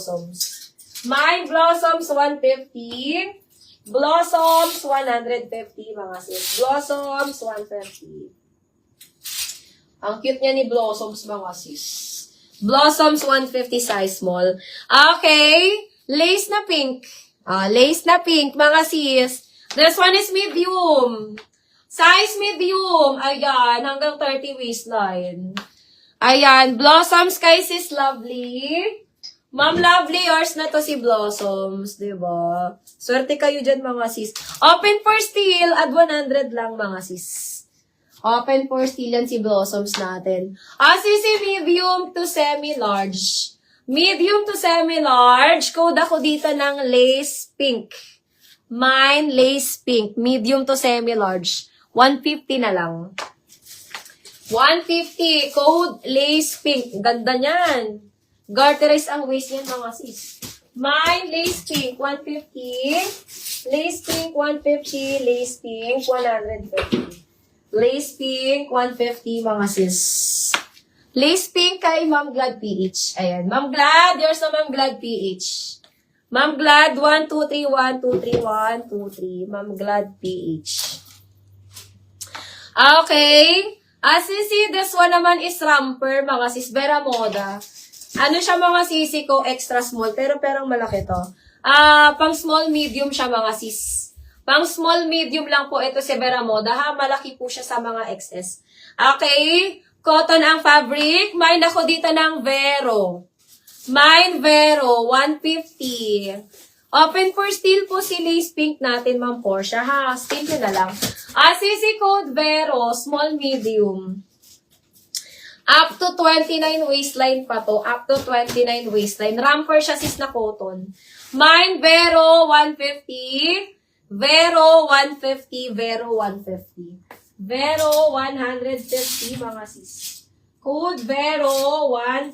Blossoms. Mine Blossoms, 150. Blossoms, 150, mga sis. Blossoms, 150. Ang cute niya ni Blossoms, mga sis. Blossoms, 150, size small. Okay. Lace na pink. Lace na pink, mga sis. This one is medium. Size medium. Ayan, hanggang 30 waistline. Ayan, Blossoms kay sis Lovely. Ma'am Lovely, yours na to si Blossoms, diba? Swerte kayo dyan, mga sis. Open for steal, at 100 lang, mga sis. Open for steal yan si Blossoms natin. Sisi, medium to semi-large. Medium to semi-large. Code ako dito ng lace pink. Mine, lace pink. Medium to semi-large. 150 na lang. 150. Code lace pink. Ganda niyan. Garterize ang waist yan, mga sis. Mine, lace pink, 150. Lace pink, 150. Lace pink, 150. Lace pink, 150, mga sis. Lace pink kay Ma'am Glad PH. Ayan. Ma'am Glad, yours na Ma'am Glad PH. Ma'am Glad, 1, 2, 3, 1, 2, 3, 1, 2, 3. Ma'am Glad PH. Okay. Sisi, this one naman is romper, mga sis. Vera Moda. Ano siya, mga sisi ko, extra small, pero perang malaki to. Pang small medium siya, mga sis. Pang small medium lang po ito si Vera Moda, ha? Malaki po siya sa mga XS. Okay? Cotton ang fabric. Mine ako dito ng Vero. Mine Vero, 150. Open for steal po si lace pink natin, Ma'am Portia, ha? Steal ko na lang. Sisi code Vero, small medium. Up to 29 waistline pa to. Up to 29 waistline. Romper siya, sis, na cotton. Mine, Vero, 150. Vero, 150. Vero, 150. Vero, 150, mga sis. Code Vero, 150.